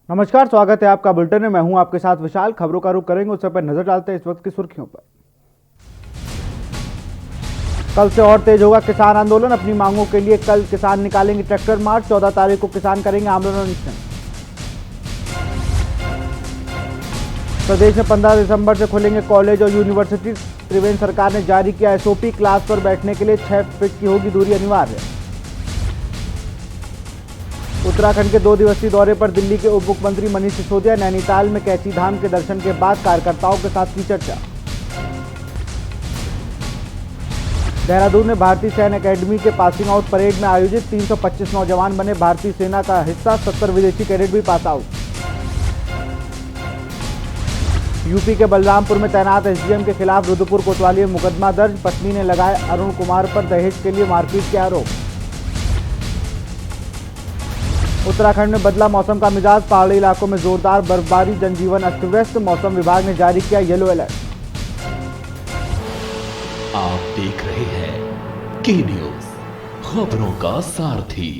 नमस्कार, स्वागत है आपका बुलेटिन में। मैं हूं आपके साथ विशाल। खबरों का रुख करेंगे, उससे पहले नजर डालते हैं इस वक्त की सुर्खियों पर। कल से और तेज होगा किसान आंदोलन। अपनी मांगों के लिए कल किसान निकालेंगे ट्रैक्टर मार्च। 14 तारीख को किसान करेंगे आंदोलन अनशन। प्रदेश में 15 दिसंबर से खुलेंगे कॉलेज और यूनिवर्सिटी। त्रिवेंद्र सरकार ने जारी किया एसओपी। क्लास पर बैठने के लिए 6 फीट की होगी दूरी अनिवार्य। उत्तराखंड के 2 दिवसीय दौरे पर दिल्ली के उप मुख्यमंत्री मनीष सिसोदिया। नैनीताल में कैची धाम के दर्शन के बाद कार्यकर्ताओं के साथ की चर्चा। देहरादून में भारतीय सैन्य अकेडमी के पासिंग आउट परेड में आयोजित 325 नौजवान बने भारतीय सेना का हिस्सा। 70 विदेशी कैडेट भी पास आउट। यूपी के बलरामपुर में तैनात एसडीएम के खिलाफ रुद्रपुर कोतवाली में मुकदमा दर्ज। पत्नी ने लगाए अरुण कुमार पर दहेज के लिए मारपीट के आरोप। उत्तराखंड में बदला मौसम का मिजाज। पहाड़ी इलाकों में जोरदार बर्फबारी, जनजीवन अस्त व्यस्त। मौसम विभाग ने जारी किया येलो अलर्ट। आप देख रहे हैं के न्यूज, खबरों का सारथी।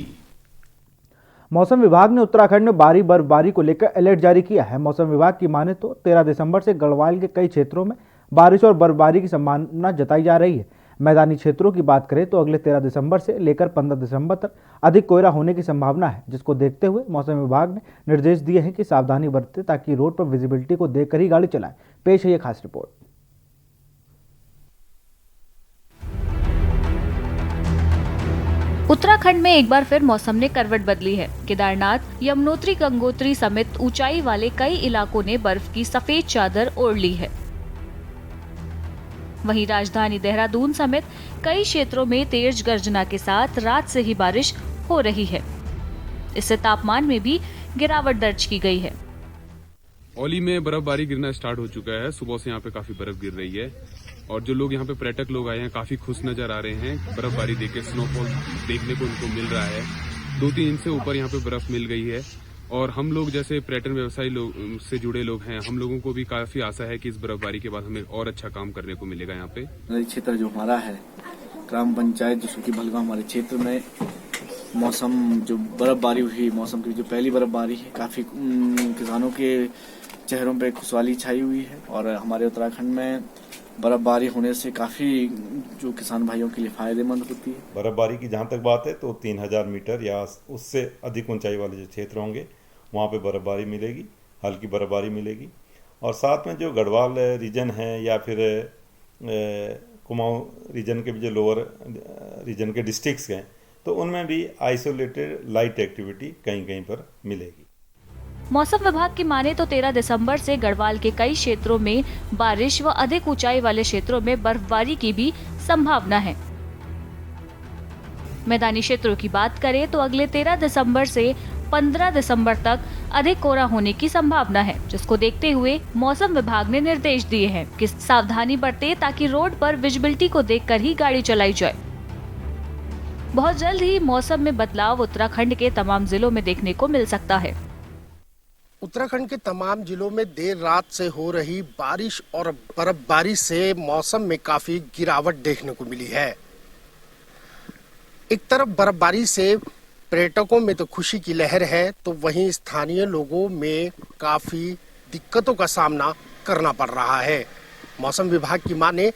मौसम विभाग ने उत्तराखंड में भारी बर्फबारी को लेकर अलर्ट जारी किया है। मौसम विभाग की माने तो 13 दिसंबर से गढ़वाल के कई क्षेत्रों में बारिश और बर्फबारी की संभावना जताई जा रही है। मैदानी क्षेत्रों की बात करें तो अगले 13 दिसंबर से लेकर 15 दिसंबर तक अधिक कोहरा होने की संभावना है, जिसको देखते हुए मौसम विभाग ने निर्देश दिए हैं कि सावधानी बरतें ताकि रोड पर विजिबिलिटी को देखकर ही गाड़ी चलाएं। पेश है ये खास रिपोर्ट। उत्तराखंड में एक बार फिर मौसम ने करवट बदली है। केदारनाथ, यमुनोत्री, गंगोत्री समेत ऊंचाई वाले कई इलाकों ने बर्फ की सफेद चादर ओढ़ ली है। वहीं राजधानी देहरादून समेत कई क्षेत्रों में तेज गर्जना के साथ रात से ही बारिश हो रही है। इससे तापमान में भी गिरावट दर्ज की गई है। औली में बर्फबारी गिरना स्टार्ट हो चुका है। सुबह से यहाँ पे काफी बर्फ गिर रही है और जो लोग यहाँ पे पर्यटक लोग आए हैं काफी खुश नजर आ रहे हैं। बर्फबारी देख के, स्नोफॉल देखने को उनको मिल रहा है। 2-3 इंच से ऊपर यहाँ पे बर्फ मिल गई है और हम लोग जैसे पर्यटन व्यवसायी लोग से जुड़े लोग हैं, हम लोगों को भी काफी आशा है कि इस बर्फबारी के बाद हमें और अच्छा काम करने को मिलेगा। यहाँ पे नदी क्षेत्र जो हमारा है, ग्राम पंचायत जो भलगा, हमारे क्षेत्र में मौसम जो बर्फबारी हुई, मौसम की जो पहली बर्फबारी है, काफी किसानों के चेहरों पे खुशहाली छाई हुई है और हमारे उत्तराखंड में बर्फबारी होने से काफी जो किसान भाइयों के लिए फायदेमंद होती है। बर्फबारी की जहाँ तक बात है तो 3000 मीटर या उससे अधिक ऊंचाई वाले जो क्षेत्र होंगे वहाँ पे बर्फबारी मिलेगी, हल्की बर्फबारी मिलेगी। और साथ में जो गढ़वाल रीजन है या फिर कुमाऊं रीजन के भी जो लोअर रीजन के डिस्ट्रिक्ट्स हैं तो उनमें भी आइसोलेटेड लाइट एक्टिविटी कहीं कहीं पर मिलेगी। मौसम विभाग की माने तो 13 दिसंबर से गढ़वाल के कई क्षेत्रों में बारिश व अधिक ऊंचाई वाले क्षेत्रों में बर्फबारी की भी संभावना है। मैदानी क्षेत्रों की बात करें तो अगले 13 दिसंबर से 15 दिसंबर तक अधिक कोहरा होने की संभावना है, जिसको देखते हुए मौसम विभाग ने निर्देश दिए हैं कि सावधानी बरतें ताकि रोड पर विजिबिलिटी को देखकर ही गाड़ी चलाई जाए। बहुत जल्द ही मौसम में बदलाव उत्तराखंड के तमाम जिलों में देखने को मिल सकता है। उत्तराखंड के तमाम जिलों में देर रात से हो रही बारिश और बर्फबारी से मौसम में काफी गिरावट देखने को मिली है। एक तरफ बर्फबारी से पर्यटकों में तो खुशी की लहर है, तो वहीं स्थानीय लोगों में काफी दिक्कतों का सामना करना पड़ रहा है। मौसम विभाग की माने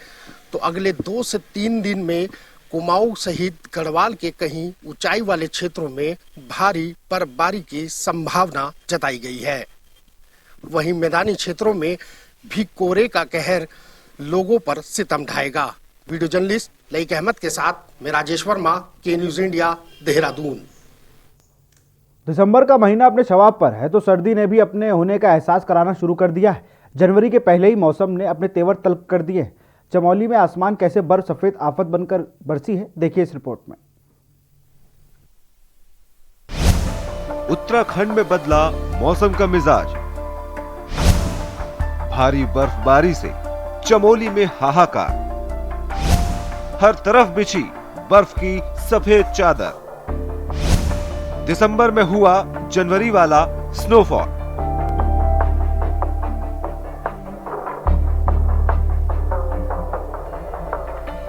तो अगले 2 से 3 दिन में कुमाऊं सहित गढ़वाल के कहीं ऊंचाई वाले क्षेत्रों में भारी बर्फबारी की संभावना जताई गई है। वहीं मैदानी क्षेत्रों में भी कोहरे का कहर लोगों पर सितम ढाएगा। वीडियो जर्नलिस्ट लईक अहमद के साथ मैं राजेश वर्मा, के न्यूज इंडिया, देहरादून। दिसंबर का महीना अपने शवाब पर है तो सर्दी ने भी अपने होने का एहसास कराना शुरू कर दिया है। जनवरी के पहले ही मौसम ने अपने तेवर तल्ख कर दिए। चमोली में आसमान कैसे बर्फ सफेद आफत बनकर बरसी है, देखिए इस रिपोर्ट में। उत्तराखंड में बदला मौसम का मिजाज। भारी बर्फबारी से चमोली में हाहाकार। हर तरफ बिछी बर्फ की सफेद चादर। दिसंबर में हुआ जनवरी वाला स्नोफॉल।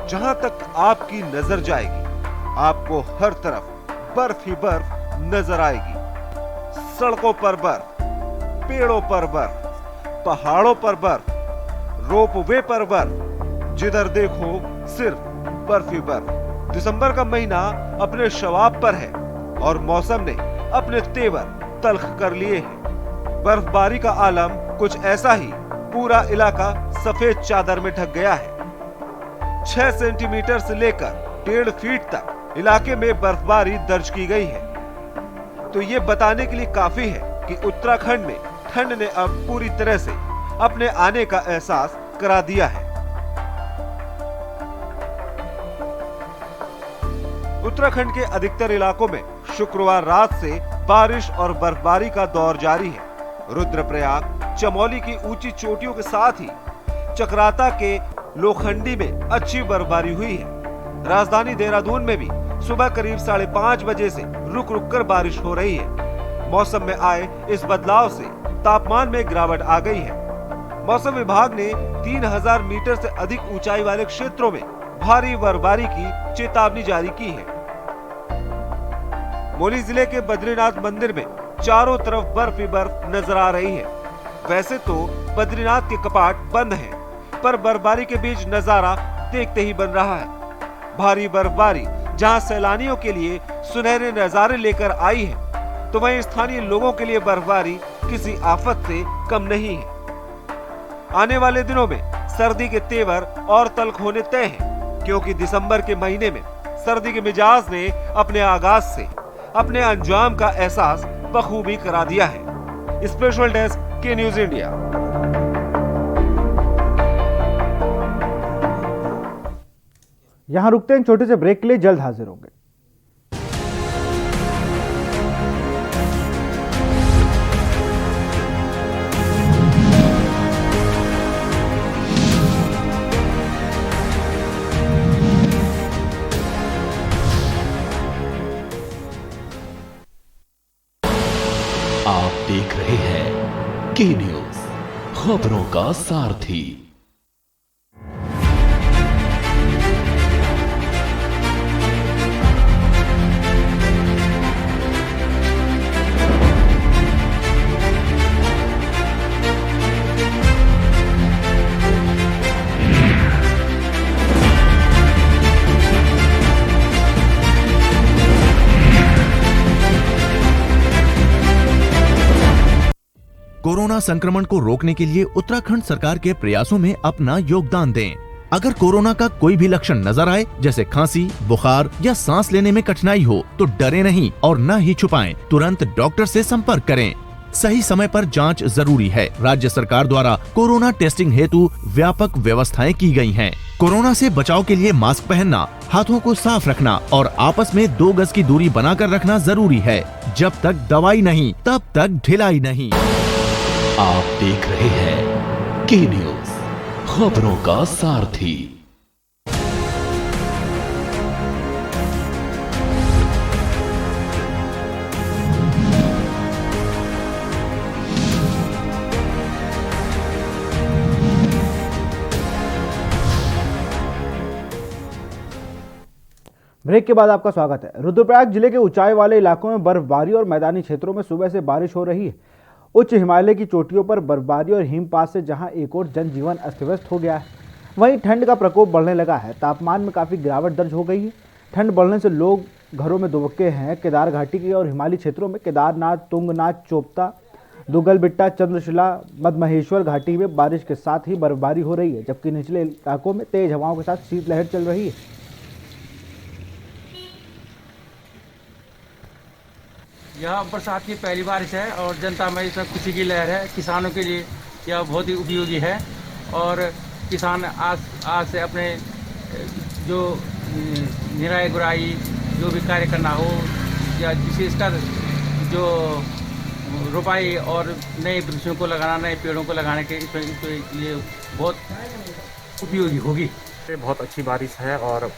जहां तक आपकी नजर जाएगी आपको हर तरफ बर्फ ही बर्फ नजर आएगी। सड़कों पर बर्फ, पेड़ों पर बर्फ, पहाड़ों पर बर्फ, रोपवे पर बर्फ, जिधर देखो सिर्फ बर्फ ही बर्फ। दिसंबर का महीना अपने शवाब पर है और मौसम ने अपने तेवर तल्ख कर लिए हैं। बर्फबारी का आलम कुछ ऐसा ही, पूरा इलाका सफेद चादर में ढक गया है। 6 सेंटीमीटर से लेकर 1.5 फीट तक इलाके में बर्फबारी दर्ज की गई है। तो ये बताने के लिए काफी है कि उत्तराखंड में ठंड ने अब पूरी तरह से अपने आने का एहसास करा दिया है। उत्तराखंड के अधिकतर इलाकों में शुक्रवार रात से बारिश और बर्फबारी का दौर जारी है। रुद्रप्रयाग, चमोली की ऊंची चोटियों के साथ ही चक्राता के लोखंडी में अच्छी बर्फबारी हुई है। राजधानी देहरादून में भी सुबह करीब 5:30 बजे से रुक रुक कर बारिश हो रही है। मौसम में आए इस बदलाव से तापमान में गिरावट आ गई है। मौसम विभाग ने 3000 मीटर से अधिक ऊंचाई वाले क्षेत्रों में भारी बर्फबारी की चेतावनी जारी की है। मोली जिले के बद्रीनाथ मंदिर में चारों तरफ बर्फ ही बर्फ नजर आ रही है। वैसे तो बद्रीनाथ के कपाट बंद हैं, पर बर्फबारी के बीच नजारा देखते ही बन रहा है। भारी बर्फबारी जहां सैलानियों के लिए सुनहरे नजारे लेकर आई है, तो वहीं स्थानीय लोगों के लिए बर्फबारी किसी आफत से कम नहीं है। आने वाले दिनों में सर्दी के तेवर और तल्ख होने तय हैं, क्योंकि दिसंबर के महीने में सर्दी के मिजाज ने अपने आगाज से अपने अंजाम का एहसास बखूबी करा दिया है। स्पेशल डेस्क के न्यूज इंडिया। यहां रुकते हैं छोटे से ब्रेक के लिए, जल्द हाजिर होंगे। आप देख रहे हैं के न्यूज, खबरों का सारथी। कोरोना संक्रमण को रोकने के लिए उत्तराखंड सरकार के प्रयासों में अपना योगदान दें। अगर कोरोना का कोई भी लक्षण नजर आए, जैसे खांसी, बुखार या सांस लेने में कठिनाई हो, तो डरे नहीं और न ही छुपाएं। तुरंत डॉक्टर से संपर्क करें। सही समय पर जांच जरूरी है। राज्य सरकार द्वारा कोरोना टेस्टिंग हेतु व्यापक व्यवस्थाएं की गई हैं। कोरोना से बचाव के लिए मास्क पहनना, हाथों को साफ रखना और आपस में 2 गज की दूरी बनाकर रखना जरूरी है। जब तक दवाई नहीं, तब तक ढिलाई नहीं। आप देख रहे हैं के न्यूज, खबरों का सारथी। ब्रेक के बाद आपका स्वागत है। रुद्रप्रयाग जिले के ऊंचाई वाले इलाकों में बर्फबारी और मैदानी क्षेत्रों में सुबह से बारिश हो रही है। उच्च हिमालय की चोटियों पर बर्फबारी और हिमपात से जहां एक और जनजीवन अस्त व्यस्त हो गया है, वहीं ठंड का प्रकोप बढ़ने लगा है। तापमान में काफ़ी गिरावट दर्ज हो गई है। ठंड बढ़ने से लोग घरों में दुबके हैं। केदार घाटी के और हिमालयी क्षेत्रों में केदारनाथ, तुंगनाथ, चोपता, दुगलबिट्टा, चंद्रशिला, मदमहेश्वर घाटी में बारिश के साथ ही बर्फबारी हो रही है, जबकि निचले इलाकों में तेज हवाओं के साथ शीतलहर चल रही है। यह बरसात की पहली बारिश है और जनता में इसमें खुशी की लहर है। किसानों के लिए यह बहुत ही उपयोगी है और किसान आज से अपने जो निराई गुराई जो भी कार्य करना हो या विशेषकर जो रोपाई और नए वृक्षों को लगाना, नए पेड़ों को लगाने के लिए बहुत उपयोगी होगी। बहुत अच्छी बारिश है और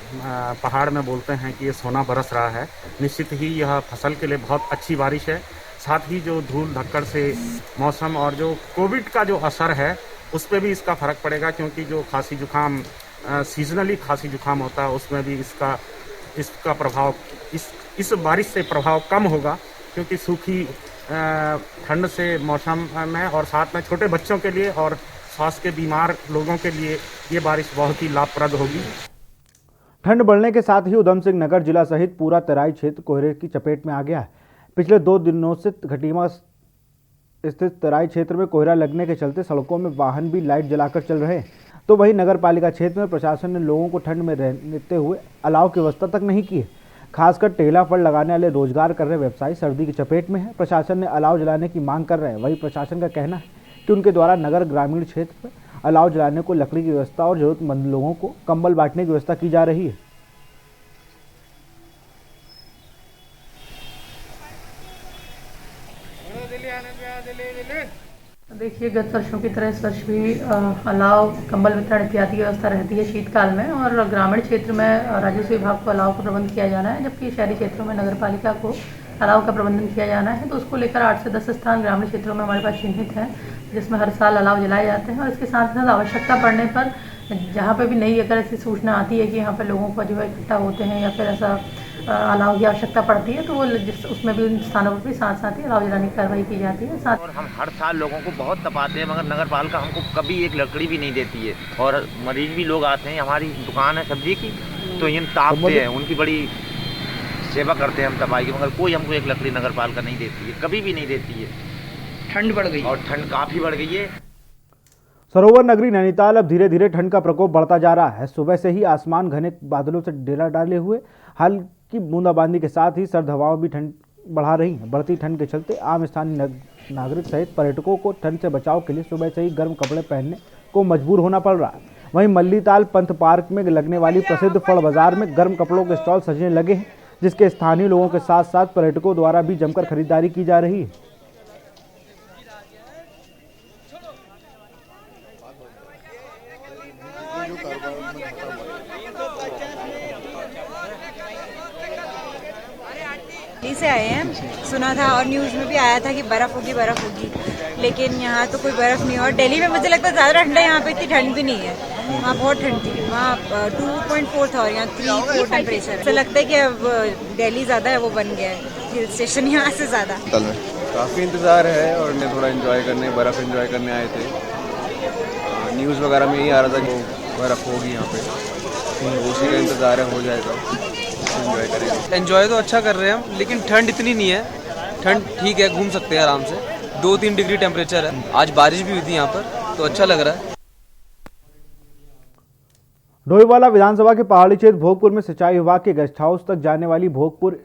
पहाड़ में बोलते हैं कि ये सोना बरस रहा है। निश्चित ही यह फसल के लिए बहुत अच्छी बारिश है। साथ ही जो धूल धक्कड़ से मौसम और जो कोविड का जो असर है उस पर भी इसका फ़र्क पड़ेगा, क्योंकि जो खांसी जुकाम सीजनली खांसी जुकाम होता है उसमें भी इसका प्रभाव इस बारिश से प्रभाव कम होगा, क्योंकि सूखी ठंड से मौसम में और साथ में छोटे बच्चों के लिए और स्वास्थ्य के बीमार लोगों के लिए ये बारिश बहुत ही लाभप्रद होगी। ठंड बढ़ने के साथ ही उधम सिंह नगर जिला सहित पूरा तराई क्षेत्र कोहरे की चपेट में आ गया है। पिछले 2 दिनों से घटीमा स्थित तराई क्षेत्र में कोहरा लगने के चलते सड़कों में वाहन भी लाइट जलाकर चल रहे हैं, तो वहीं नगर पालिका क्षेत्र में प्रशासन ने लोगों को ठंड में रहते हुए अलाव की व्यवस्था तक नहीं की है। खासकर ठेला फल लगाने वाले रोजगार कर रहे व्यवसायी सर्दी की चपेट में है। प्रशासन ने अलाव जलाने की मांग कर रहे हैं। वहीं प्रशासन का कहना है कि उनके द्वारा नगर ग्रामीण क्षेत्र में अलाव जलाने को लकड़ी की व्यवस्था और जरूरतमंद लोगों को कंबल बांटने की व्यवस्था की जा रही है। देखिए, गत वर्षों की तरह इस वर्ष भी अलाव, कंबल वितरण इत्यादि की व्यवस्था रहती है शीतकाल में, और ग्रामीण क्षेत्र में राजस्व विभाग को अलाव का प्रबंध किया जाना है, जबकि शहरी क्षेत्रों में नगर पालिका को अलाव का प्रबंधन किया जाना है। तो उसको लेकर 8 से 10 स्थान ग्रामीण क्षेत्रों में हमारे पास चिन्हित हैं, जिसमें हर साल अलाव जलाए जाते हैं। और इसके साथ साथ आवश्यकता पड़ने पर जहाँ पे भी नई अगर ऐसी सूचना आती है कि यहाँ पर लोगों को जो है इकट्ठा होते हैं या फिर ऐसा अलाव की आवश्यकता पड़ती है, तो वो उसमें भी उन स्थानों पर भी साथ साथ ही अलाव जलाने की कार्रवाई की जाती है। साथ और हम हर साल लोगों को बहुत तपाते हैं, मगर नगर पालिका हमको कभी एक लकड़ी भी नहीं देती है। और मरीज भी लोग आते हैं, हमारी दुकान है सब्जी की, तो इन तापते हैं, उनकी बड़ी सेवा करते हैं हम तपाई की, मगर कोई हमको एक लकड़ी नगर पालिका नहीं देती है, कभी भी नहीं देती है। ठंड बढ़ गई और ठंड काफ़ी बढ़ गई है। सरोवर नगरी नैनीताल अब धीरे धीरे ठंड का प्रकोप बढ़ता जा रहा है। सुबह से ही आसमान घने बादलों से डेरा डाले हुए हल्की बूंदाबांदी के साथ ही सर्द हवाएं भी ठंड बढ़ा रही हैं। बढ़ती ठंड के चलते आम स्थानीय नागरिक सहित पर्यटकों को ठंड से बचाव के लिए सुबह से ही गर्म कपड़े पहनने को मजबूर होना पड़ रहा है। वहीं मल्लीताल पंथ पार्क में लगने वाली प्रसिद्ध फल बाजार में गर्म कपड़ों के स्टॉल सजने लगे हैं, जिसके स्थानीय लोगों के साथ साथ पर्यटकों द्वारा भी जमकर खरीदारी की जा रही है। से आए हैं, सुना था और न्यूज़ में भी आया था कि बर्फ़ होगी, लेकिन यहाँ तो कोई बर्फ़ नहीं है। और दिल्ली में मुझे लगता है ज़्यादा ठंड है, यहाँ पे इतनी ठंड भी नहीं है। वहाँ बहुत ठंड थी, वहाँ 2.4 था और यहाँ 3-4 टेम्परेचर है। ऐसा लगता है कि अब दिल्ली ज़्यादा है, वो बन गया है हिल स्टेशन यहाँ से ज़्यादा। काफ़ी इंतज़ार है और ने थोड़ा एंजॉय करने, बर्फ़ एंजॉय करने आए थे। न्यूज़ वगैरह में यही आ रहा था कि बर्फ़ होगी यहाँ पे, उसी का इंतज़ार है, हो जाएगा, एंजॉय करेंगे। एंजॉय तो अच्छा कर रहे हैं हम, लेकिन ठंड इतनी नहीं है। ठंड ठीक है, घूम सकते हैं आराम से। 2-3 डिग्री टेम्परेचर है। आज बारिश भी हुई थी यहाँ पर, तो अच्छा लग रहा है। डोईवाला विधानसभा के पहाड़ी क्षेत्र भोगपुर में सिंचाई विभाग के गेस्ट हाउस तक जाने वाली भोगपुर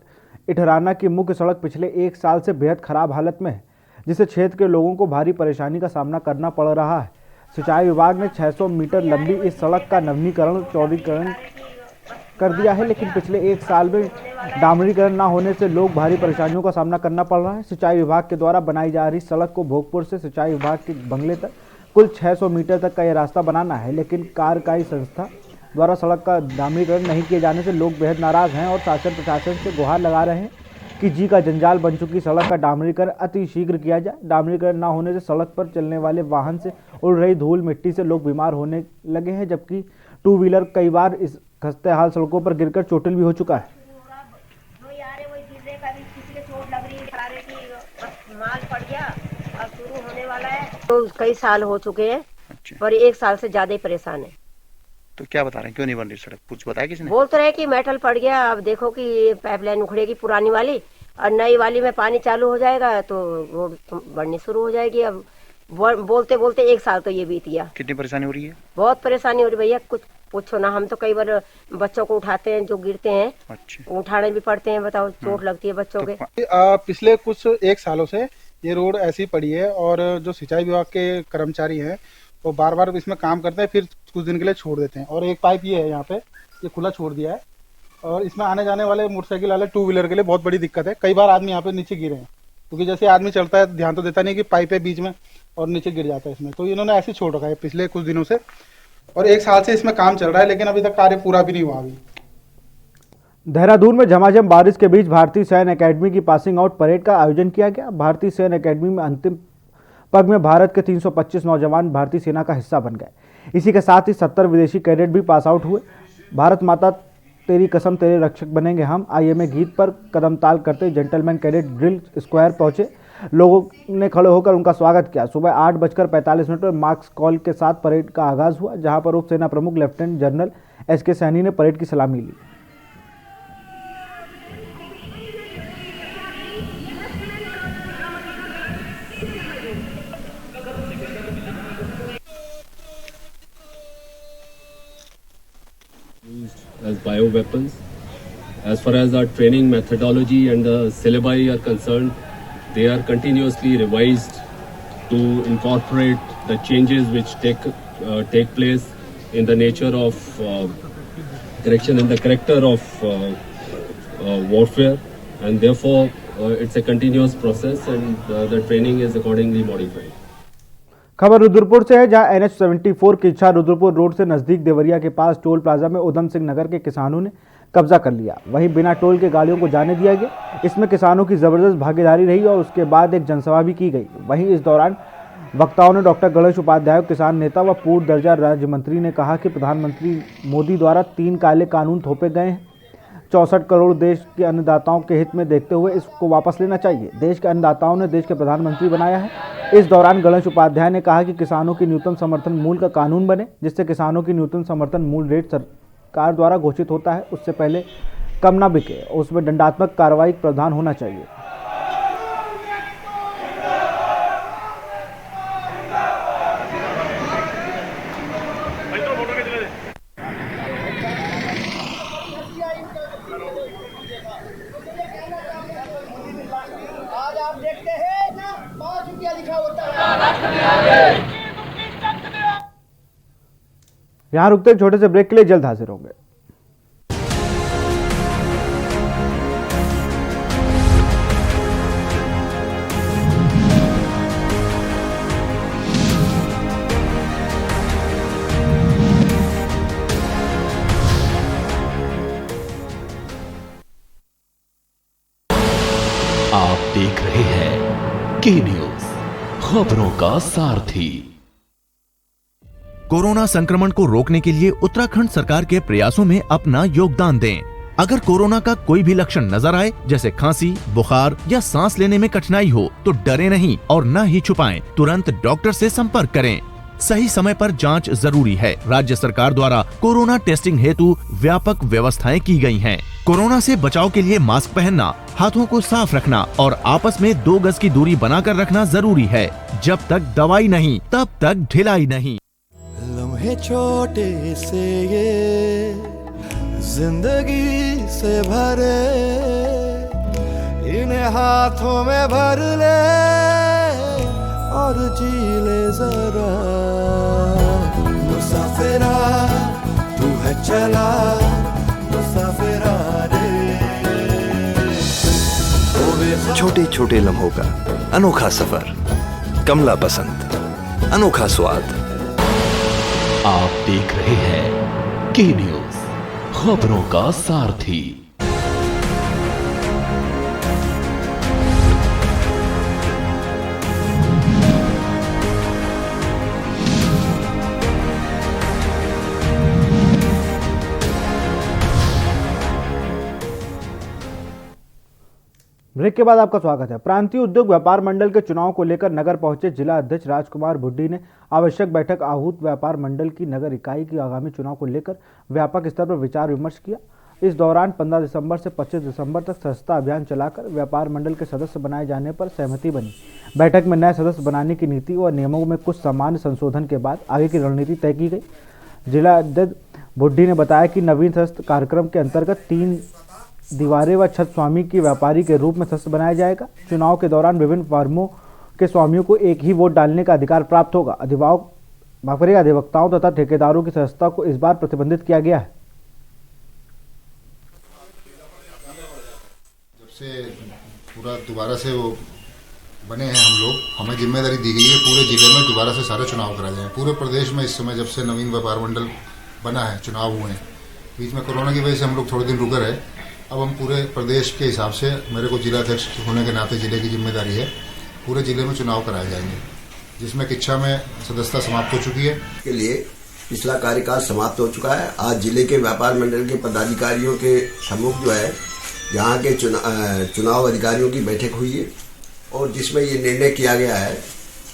इटराना की मुख्य सड़क पिछले 1 साल से बेहद खराब हालत में है, जिससे क्षेत्र के लोगों को भारी परेशानी का सामना करना पड़ रहा है। सिंचाई विभाग ने 600 मीटर लंबी इस सड़क का नवीनीकरण चौड़ीकरण कर दिया है, लेकिन पिछले 1 साल में डामरीकरण न होने से लोग भारी परेशानियों का सामना करना पड़ रहा है। सिंचाई विभाग के द्वारा बनाई जा रही सड़क को भोगपुर से सिंचाई विभाग के बंगले तक कुल 600 मीटर तक का यह रास्ता बनाना है, लेकिन कार्यकारी संस्था द्वारा सड़क का डामरीकरण नहीं किए जाने से लोग बेहद नाराज हैं और शासन प्रशासन से गुहार लगा रहे हैं कि जी का जंजाल बन चुकी सड़क का डामरीकरण अति शीघ्र किया जाए। डामरीकरण न होने से सड़क पर चलने वाले वाहन से उड़ रही धूल मिट्टी से लोग बीमार होने लगे हैं, जबकि 2 व्हीलर कई बार इस खस्ते हाल सड़कों पर गिरकर चोटिल भी हो चुका है। तो कई साल हो चुके हैं, पर 1 साल से ज्यादा ही परेशान है। तो क्या बता रहे हैं, क्यों नहीं बन रही सड़क? कुछ बताया किसी ने? बोल तो रहे कि मेटल पड़ गया, अब देखो कि पाइपलाइन उखड़ेगी पुरानी वाली और नई वाली में पानी चालू हो जाएगा तो रोड बढ़नी शुरू हो जाएगी। अब बोलते बोलते 1 साल तो ये बीत गया। कितनी परेशानी हो रही है? बहुत परेशानी हो रही भैया, कुछ पूछो ना। हम तो कई बार बच्चों को उठाते हैं जो गिरते हैं, उठाने भी पड़ते हैं, बताओ चोट लगती है बच्चों के। पिछले कुछ 1 सालों से ये रोड ऐसी पड़ी है और जो सिंचाई विभाग के कर्मचारी हैं वो बार बार इसमें काम करते हैं, फिर कुछ दिन के लिए छोड़ देते हैं। और एक पाइप ये है यहाँ पे, ये खुला छोड़ दिया है और इसमें आने जाने वाले मोटरसाइकिल वाले 2 व्हीलर के लिए बहुत बड़ी दिक्कत है। कई बार आदमी यहाँ पे नीचे गिरे हैं, क्योंकि जैसे आदमी चलता है ध्यान तो देता नहीं कि पाइप है बीच में और नीचे गिर जाता है इसमें। तो इन्होंने ऐसे छोड़ रखा है पिछले कुछ दिनों से और 1 साल से इसमें काम चल रहा है, लेकिन अभी तक कार्य पूरा भी नहीं हुआ। अभी देहरादून में झमाझम बारिश के बीच भारतीय सैन्य अकेडमी की पासिंग आउट परेड का आयोजन किया गया। भारतीय सैन्य अकेडमी में अंतिम पग में भारत के 325 नौजवान भारतीय सेना का हिस्सा बन गए। इसी के साथ ही 70 विदेशी कैडेट भी पास आउट हुए। भारत माता तेरी कसम तेरे रक्षक बनेंगे हम आईएमए गीत पर कदम ताल करते जेंटलमैन कैडेट ड्रिल स्क्वायर पहुंचे। लोगों ने खड़े होकर उनका स्वागत किया। सुबह 8:45 पर मार्क्स कॉल के साथ परेड का आगाज हुआ, जहां पर उप सेना प्रमुख लेफ्टिनेंट जनरल SK सैनी ने परेड की सलामी ली। As bioweapons. As far as our training methodology and the syllabi are concerned, they are continuously revised to incorporate the changes which take place in the nature of correction and the character of warfare, and therefore it's a continuous process, and the training is accordingly modified. खबर रुद्रपुर से है, जहां NH 74 की इच्छा Rudrapur road से नजदीक देवरिया के पास toll plaza में उधम सिंह नगर के किसानों ने कब्जा कर लिया। वहीं बिना टोल के गाड़ियों को जाने दिया गया। इसमें किसानों की जबरदस्त भागीदारी रही और उसके बाद एक जनसभा भी की गई। वहीं इस दौरान वक्ताओं ने डॉक्टर गणेश उपाध्याय, किसान नेता व पूर्व दर्जा राज्य मंत्री ने कहा कि प्रधानमंत्री मोदी द्वारा 3 काले कानून थोपे गए हैं। 64 करोड़ देश के अन्नदाताओं के हित में देखते हुए इसको वापस लेना चाहिए। देश के अन्नदाताओं ने देश के प्रधानमंत्री बनाया है। इस दौरान गणेश उपाध्याय ने कहा कि किसानों की न्यूनतम समर्थन मूल्य का कानून बने, जिससे किसानों की न्यूनतम समर्थन मूल्य रेट सरकार द्वारा घोषित होता है उससे पहले कम ना बिके, उसमें दंडात्मक कार्रवाई प्रावधान होना चाहिए। आज आप देखते हैं ना 5 रुपया लिखा होता है। यहाँ रुकते हैं छोटे से ब्रेक के लिए, जल्द हाजिर होंगे। आप देख रहे हैं के न्यूज, खबरों का सारथी। कोरोना संक्रमण को रोकने के लिए उत्तराखंड सरकार के प्रयासों में अपना योगदान दें। अगर कोरोना का कोई भी लक्षण नजर आए, जैसे खांसी, बुखार या सांस लेने में कठिनाई हो, तो डरे नहीं और न ही छुपाएं। तुरंत डॉक्टर से संपर्क करें। सही समय पर जांच जरूरी है। राज्य सरकार द्वारा कोरोना टेस्टिंग हेतु व्यापक व्यवस्थाएं की गई हैं। कोरोना से बचाव के लिए मास्क पहनना, हाथों को साफ रखना और आपस में 2 गज की दूरी बनाकर रखना जरूरी है। जब तक दवाई नहीं, तब तक ढिलाई नहीं। लम्हे छोटे से ये जिंदगी से भरे, इन्हें हाथों में भर ले और जी ले जरा। मुसाफिरा तू है चला, मुसाफिरा रे। छोटे छोटे लम्हों का अनोखा सफर, कमला पसंद, अनोखा स्वाद। आप देख रहे हैं के न्यूज, खबरों का सारथी। ब्रेक के बाद आपका स्वागत है। प्रांतीय उद्योग व्यापार मंडल के चुनाव को लेकर नगर पहुंचे जिला अध्यक्ष राजकुमार बुड्ढी ने आवश्यक बैठक आहूत व्यापार मंडल की नगर इकाई की आगामी चुनाव को लेकर व्यापक स्तर पर विचार विमर्श किया। इस दौरान 15 दिसंबर से 25 दिसंबर तक सदस्यता अभियान चलाकर व्यापार मंडल के सदस्य बनाए जाने पर सहमति बनी। बैठक में नए सदस्य बनाने की नीति और नियमों में कुछ सामान्य संशोधन के बाद आगे की रणनीति तय की गई। जिला अध्यक्ष बुड्ढी ने बताया कि नवीन सदस्य कार्यक्रम के अंतर्गत 3 दीवारें व छत स्वामी की व्यापारी के रूप में सदस्य बनाया जाएगा। चुनाव के दौरान विभिन्न फर्मों के स्वामियों को एक ही वोट डालने का अधिकार प्राप्त होगा। अधिवक्ताओं तथा ठेकेदारों की सदस्यता को इस बार प्रतिबंधित किया गया है। जब से पूरा दोबारा से वो बने हैं हम लोग, हमें जिम्मेदारी दी गई है पूरे जिले में दोबारा से सारे चुनाव कराए जाएं। पूरे प्रदेश में इस समय जब से नवीन व्यापार मंडल बना है, चुनाव हुए हैं, बीच में कोरोना की वजह से हम लोग थोड़े दिन रुके रहे। अब हम पूरे प्रदेश के हिसाब से, मेरे को जिला अध्यक्ष होने के नाते जिले की जिम्मेदारी है, पूरे जिले में चुनाव कराए जाएंगे, जिसमें किच्छा में सदस्यता समाप्त हो चुकी है। के लिए पिछला कार्यकाल समाप्त हो चुका है। आज जिले के व्यापार मंडल के पदाधिकारियों के सम्मुख जो है यहाँ के चुनाव अधिकारियों की बैठक हुई है और जिसमें ये निर्णय किया गया है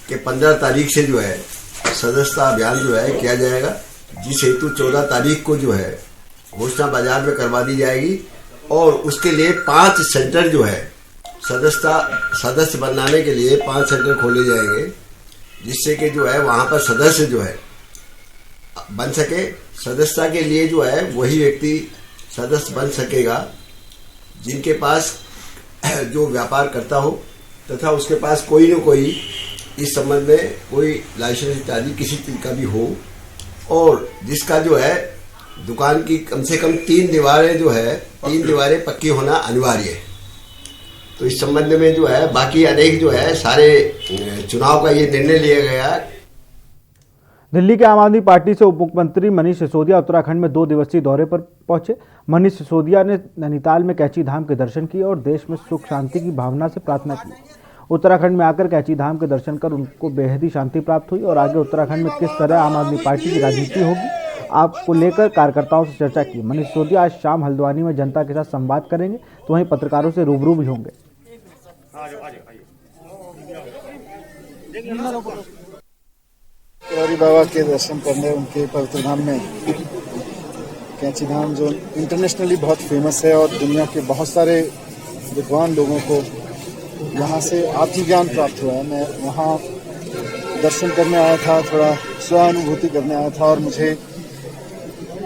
कि 15 तारीख से जो है सदस्यता अभियान जो है किया जाएगा, जिस हेतु 14 तारीख को जो है घोषणा बाजार में करवा दी जाएगी और उसके लिए 5 सेंटर जो है सदस्य बनाने के लिए 5 सेंटर खोले जाएंगे, जिससे कि जो है वहां पर सदस्य जो है बन सके। सदस्यता के लिए जो है वही व्यक्ति सदस्य बन सकेगा जिनके पास जो व्यापार करता हो तथा उसके पास कोई न कोई इस संबंध में कोई लाइसेंस इत्यादि किसी चीज का भी हो, और जिसका जो है दुकान की कम से कम 3 दीवारें पक्की होना अनिवार्य है। तो इस संबंध में जो है बाकी अनेक जो है सारे चुनाव का ये निर्णय लिया गया। दिल्ली के आम आदमी पार्टी से उप मुख्यमंत्री मनीष सिसोदिया उत्तराखंड में 2 दिवसीय दौरे पर पहुंचे। मनीष सिसोदिया ने नैनीताल में कैची धाम के दर्शन किए और देश में सुख शांति की भावना से प्रार्थना की। उत्तराखंड में आकर कैची धाम के दर्शन कर उनको बेहद ही शांति प्राप्त हुई और आगे उत्तराखंड में किस तरह आम आदमी पार्टी की राजनीति होगी आपको लेकर कार्यकर्ताओं से चर्चा की। मनीष सिसोदिया आज शाम हल्द्वानी में जनता के साथ संवाद करेंगे तो वहीं पत्रकारों से रूबरू भी होंगे। तिवारी बाबा के दर्शन करने उनके पवित्र धाम में, कैची धाम जो इंटरनेशनली बहुत फेमस है और दुनिया के बहुत सारे विद्वान लोगों को यहाँ से आत्मज्ञान प्राप्त हुआ है। मैं वहाँ दर्शन करने आया था, थोड़ा स्वानुभूति करने आया था और मुझे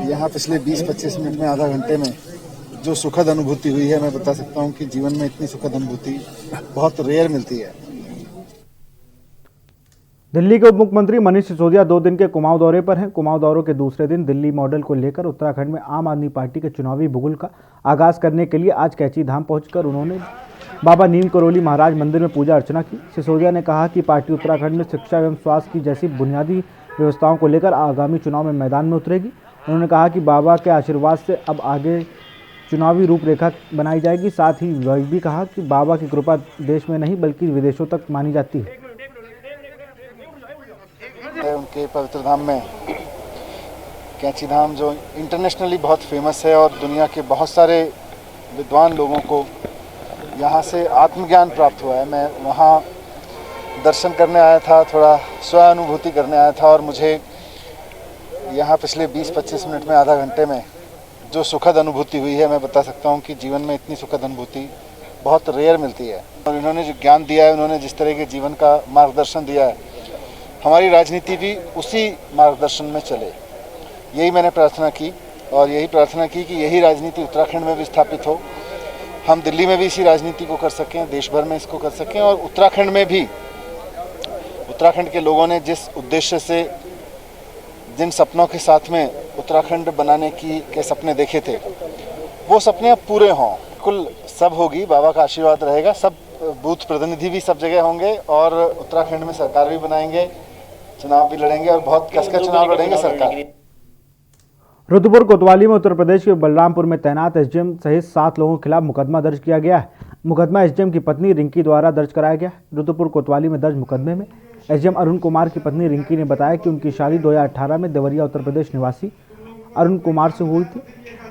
यहाँ पिछले 20-25 मिनट में आधा घंटे में जो सुखद अनुभूति हुई है, मैं बता सकता हूँ कि जीवन में इतनी सुखद अनुभूति बहुत रेयर मिलती है। दिल्ली के उप मुख्यमंत्री मनीष सिसोदिया 2 दिन के कुमाऊं दौरे पर हैं। कुमाऊं दौरों के दूसरे दिन दिल्ली मॉडल को लेकर उत्तराखंड में आम आदमी पार्टी के चुनावी भूगोल का आगाज करने के लिए आज कैची धाम पहुंचकर उन्होंने बाबा नीम करोली महाराज मंदिर में पूजा अर्चना की। सिसोदिया ने कहा कि पार्टी उत्तराखंड में शिक्षा एवं स्वास्थ्य की जैसी बुनियादी व्यवस्थाओं को लेकर आगामी चुनाव में मैदान में उतरेगी। उन्होंने कहा कि बाबा के आशीर्वाद से अब आगे चुनावी रूपरेखा बनाई जाएगी। साथ ही वह भी कहा कि बाबा की कृपा देश में नहीं बल्कि विदेशों तक मानी जाती है। उनके पवित्र धाम में, कैची धाम जो इंटरनेशनली बहुत फेमस है और दुनिया के बहुत सारे विद्वान लोगों को यहाँ से आत्मज्ञान प्राप्त हुआ है। मैं वहाँ दर्शन करने आया था, थोड़ा स्वानुभूति करने आया था और मुझे यहाँ पिछले 20-25 मिनट में आधा घंटे में जो सुखद अनुभूति हुई है, मैं बता सकता हूँ कि जीवन में इतनी सुखद अनुभूति बहुत रेयर मिलती है। और इन्होंने जो ज्ञान दिया है, उन्होंने जिस तरह के जीवन का मार्गदर्शन दिया है, हमारी राजनीति भी उसी मार्गदर्शन में चले, यही मैंने प्रार्थना की और यही प्रार्थना की कि यही राजनीति उत्तराखंड में भी स्थापित हो। हम दिल्ली में भी इसी राजनीति को कर सकें, देश भर में इसको कर सकें और उत्तराखंड में भी उत्तराखंड के लोगों ने जिस उद्देश्य से, जिन सपनों के साथ में उत्तराखंड बनाने के सपने देखे थे, वो सपने अब पूरे हों। कुल सब होगी, बाबा का आशीर्वाद रहेगा, सब बूथ प्रतिनिधि भी सब जगह होंगे और उत्तराखंड में सरकार भी बनाएंगे, चुनाव भी लड़ेंगे और बहुत कसकर चुनाव लड़ेंगे सरकार। रुद्रपुर कोतवाली में उत्तर प्रदेश के बलरामपुर में तैनात एसडीएम सहित 7 लोगों के खिलाफ मुकदमा दर्ज किया गया है। मुकदमा एसडीएम की पत्नी रिंकी द्वारा दर्ज कराया गया है। रुद्रपुर कोतवाली में दर्ज मुकदमे में एसडीएम अरुण कुमार की पत्नी रिंकी ने बताया कि उनकी शादी 2018 में देवरिया उत्तर प्रदेश निवासी अरुण कुमार से हुई थी।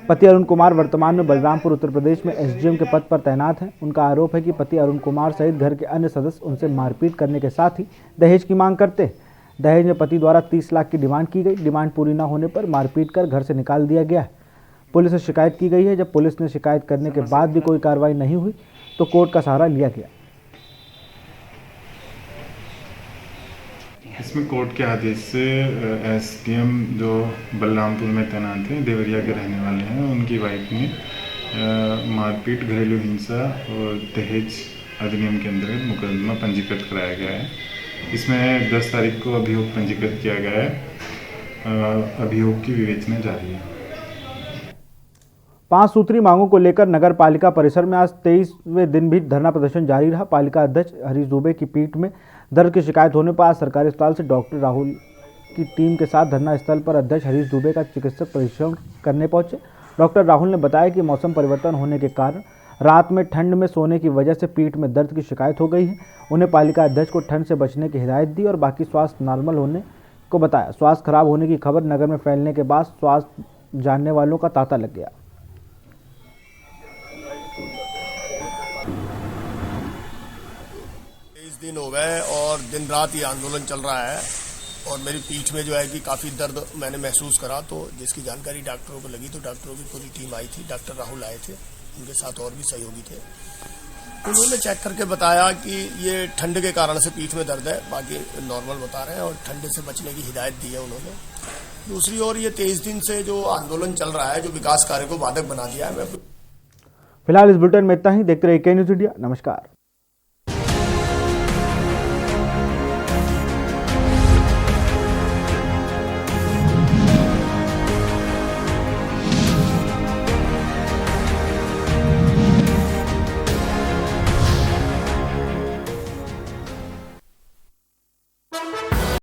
पति अरुण कुमार वर्तमान में बलरामपुर उत्तर प्रदेश में एसडीएम के पद पर तैनात हैं। उनका आरोप है कि पति अरुण कुमार सहित घर के अन्य सदस्य उनसे मारपीट करने के साथ ही दहेज की मांग करते हैं। दहेज में पति द्वारा 30 लाख की डिमांड की गई। डिमांड पूरी न होने पर मारपीट कर घर से निकाल दिया गया है। पुलिस से शिकायत की गई है। जब पुलिस ने शिकायत करने के बाद भी कोई कार्रवाई नहीं हुई तो कोर्ट का सहारा लिया गया। इसमें कोर्ट के आदेश से एसडीएम जो बलरामपुर में तैनात हैं, देवरिया के रहने वाले हैं, उनकी वाइफ ने मारपीट, घरेलू हिंसा और दहेज अधिनियम के अंतर्गत मुकदमा पंजीकृत कराया गया है। इसमें 10 तारीख को अभियोग पंजीकृत किया गया है। अभियोग की विवेचना जारी है। 5 सूत्री मांगों को लेकर नगर पालिका परिसर में आज 23वें दिन भी धरना प्रदर्शन जारी रहा। पालिका अध्यक्ष हरीश दुबे की पीठ में दर्द की शिकायत होने पर आज सरकारी अस्पताल से डॉक्टर राहुल की टीम के साथ धरना स्थल पर अध्यक्ष हरीश दुबे का चिकित्सक परीक्षण करने पहुंचे। डॉक्टर राहुल ने बताया कि मौसम परिवर्तन होने के कारण रात में ठंड में सोने की वजह से पीठ में दर्द की शिकायत हो गई है। उन्हें पालिका अध्यक्ष को ठंड से बचने की हिदायत दी और बाकी स्वास्थ्य नॉर्मल होने को बताया। स्वास्थ्य खराब होने की खबर नगर में फैलने के बाद स्वास्थ्य जानने वालों का तांता लग गया। गए और दिन रात ये आंदोलन चल रहा है और मेरी पीठ में जो है कि काफ़ी दर्द मैंने महसूस करा। तो जिसकी जानकारी डॉक्टरों को लगी तो डॉक्टरों की पूरी टीम आई थी, डॉक्टर राहुल आए थे, उनके साथ और भी सहयोगी थे। उन्होंने चेक करके बताया कि ये ठंड के कारण से पीठ में दर्द है, बाकी नॉर्मल बता रहे हैं और ठंड से बचने की हिदायत दी है उन्होंने। दूसरी ओर ये 23 दिन से जो आंदोलन चल रहा है, जो विकास कार्य को बाधक बना दिया है। फिलहाल इस बुलेटिन में इतना ही। देखते रहिए के न्यूज़ इंडिया। नमस्कार।